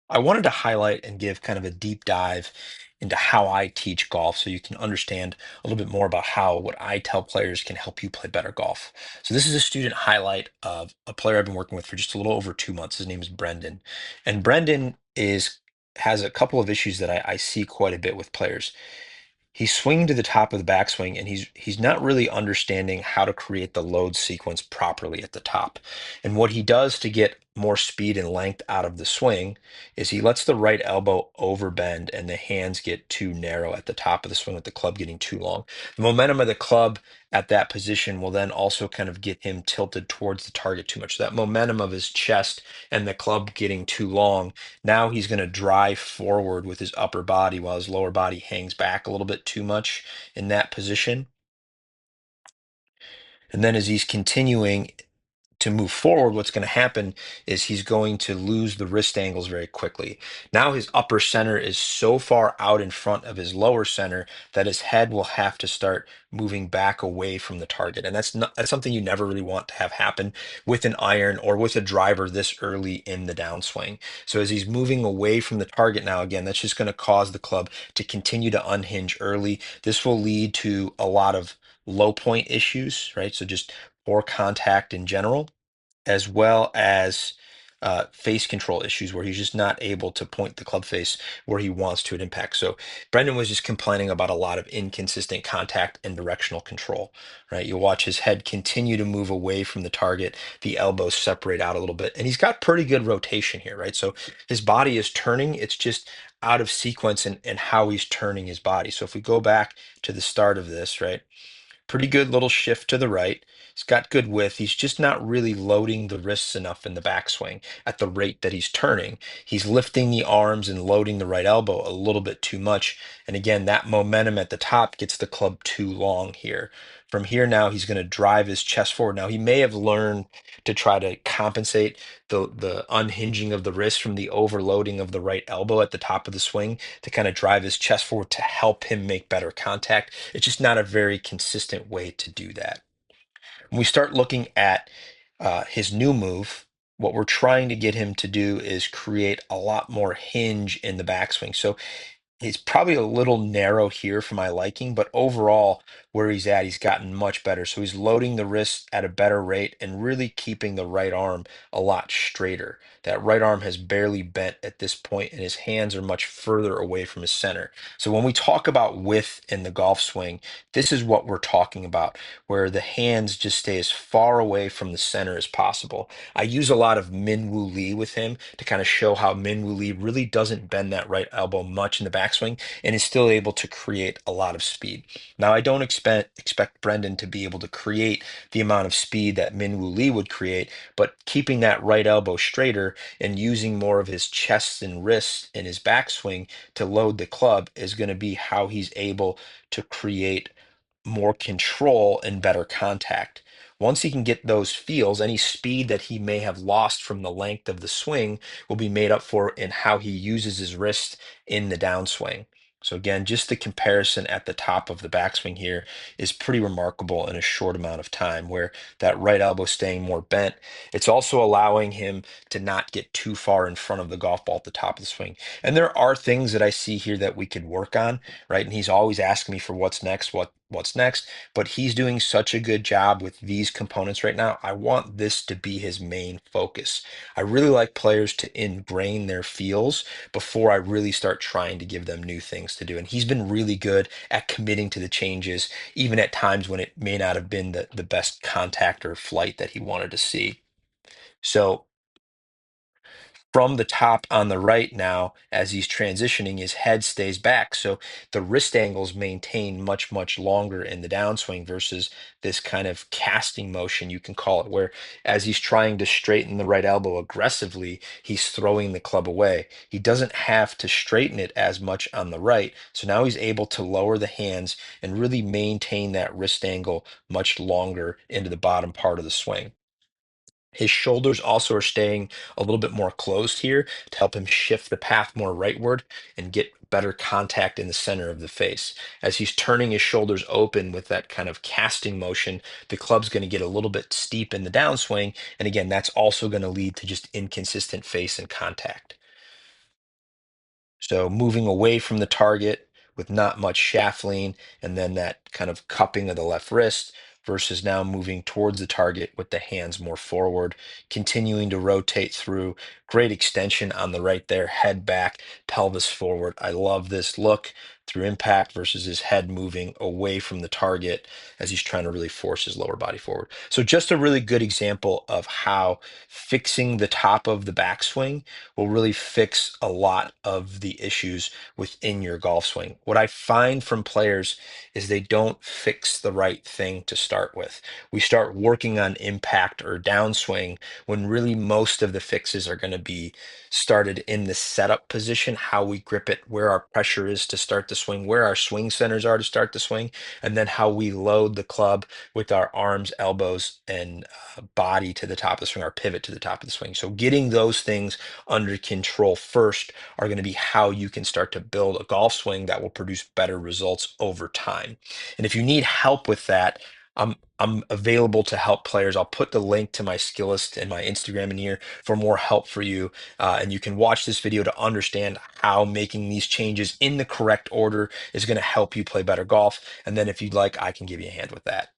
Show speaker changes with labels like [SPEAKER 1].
[SPEAKER 1] I wanted to highlight and give kind of a deep dive into how I teach golf so you can understand a little bit more about how what I tell players can help you play better golf. So, this is a student highlight of a player I've been working with for just a little over 2 months. His name is Brendan. And Brendan has a couple of issues that I see quite a bit with players. He's swinging to the top of the backswing, and he's not really understanding how to create the load sequence properly at the top. And what he does to get more speed and length out of the swing is he lets the right elbow overbend and the hands get too narrow at the top of the swing with the club getting too long. The momentum of the club at that position will then also kind of get him tilted towards the target too much. So that momentum of his chest and the club getting too long, now he's going to drive forward with his upper body while his lower body hangs back a little bit too much in that position. And then as he's continuing to move forward, what's going to happen is he's going to lose the wrist angles very quickly. Now his upper center is so far out in front of his lower center that his head will have to start moving back away from the target. And that's something you never really want to have happen with an iron or with a driver this early in the downswing. So as he's moving away from the target now, again, that's just going to cause the club to continue to unhinge early. This will lead to a lot of low point issues, right? So just poor contact in general, as well as face control issues where he's just not able to point the club face where he wants to at impact. So Brendan was just complaining about a lot of inconsistent contact and directional control, right? You'll watch his head continue to move away from the target, the elbows separate out a little bit, and he's got pretty good rotation here, right? So his body is turning, it's just out of sequence and how he's turning his body. So if we go back to the start of this, right? Pretty good little shift to the right. He's got good width. He's just not really loading the wrists enough in the backswing at the rate that he's turning. He's lifting the arms and loading the right elbow a little bit too much. And again, that momentum at the top gets the club too long here. From here now, he's going to drive his chest forward. Now, he may have learned to try to compensate the unhinging of the wrist from the overloading of the right elbow at the top of the swing to kind of drive his chest forward to help him make better contact. It's just not a very consistent way to do that. When we start looking at his new move, what we're trying to get him to do is create a lot more hinge in the backswing. So he's probably a little narrow here for my liking, but overall, where he's at, he's gotten much better. So he's loading the wrist at a better rate and really keeping the right arm a lot straighter. That right arm has barely bent at this point, and his hands are much further away from his center. So when we talk about width in the golf swing, this is what we're talking about, where the hands just stay as far away from the center as possible. I use a lot of Min Woo Lee with him to kind of show how Min Woo Lee really doesn't bend that right elbow much in the backswing and is still able to create a lot of speed. Now, I don't expect Brendan to be able to create the amount of speed that Min Woo Lee would create, but keeping that right elbow straighter and using more of his chest and wrists in his backswing to load the club is going to be how he's able to create more control and better contact. Once he can get those feels, any speed that he may have lost from the length of the swing will be made up for in how he uses his wrist in the downswing. So again, just the comparison at the top of the backswing here is pretty remarkable in a short amount of time, where that right elbow staying more bent. It's also allowing him to not get too far in front of the golf ball at the top of the swing. And there are things that I see here that we could work on, right? And he's always asking me for what's next, what's next, but he's doing such a good job with these components right now. I want this to be his main focus. I really like players to ingrain their feels before I really start trying to give them new things to do. And he's been really good at committing to the changes, even at times when it may not have been the best contact or flight that he wanted to see. So from the top on the right now, as he's transitioning, his head stays back. So the wrist angles maintain much, much longer in the downswing versus this kind of casting motion, you can call it, where as he's trying to straighten the right elbow aggressively, he's throwing the club away. He doesn't have to straighten it as much on the right. So now he's able to lower the hands and really maintain that wrist angle much longer into the bottom part of the swing. His shoulders also are staying a little bit more closed here to help him shift the path more rightward and get better contact in the center of the face. As he's turning his shoulders open with that kind of casting motion, the club's going to get a little bit steep in the downswing. And again, that's also going to lead to just inconsistent face and contact. So moving away from the target with not much shaft lean, and then that kind of cupping of the left wrist versus now moving towards the target with the hands more forward, continuing to rotate through. Great extension on the right there, head back, pelvis forward. I love this look through impact versus his head moving away from the target as he's trying to really force his lower body forward. So just a really good example of how fixing the top of the backswing will really fix a lot of the issues within your golf swing. What I find from players is they don't fix the right thing to start with. We start working on impact or downswing when really most of the fixes are going to be started in the setup position, how we grip it, where our pressure is to start the swing, where our swing centers are to start the swing, and then how we load the club with our arms, elbows, and body to the top of the swing, our pivot to the top of the swing. So getting those things under control first are going to be how you can start to build a golf swing that will produce better results over time. And if you need help with that, I'm available to help players. I'll put the link to my skill list and my Instagram in here for more help for you. And you can watch this video to understand how making these changes in the correct order is going to help you play better golf. And then if you'd like, I can give you a hand with that.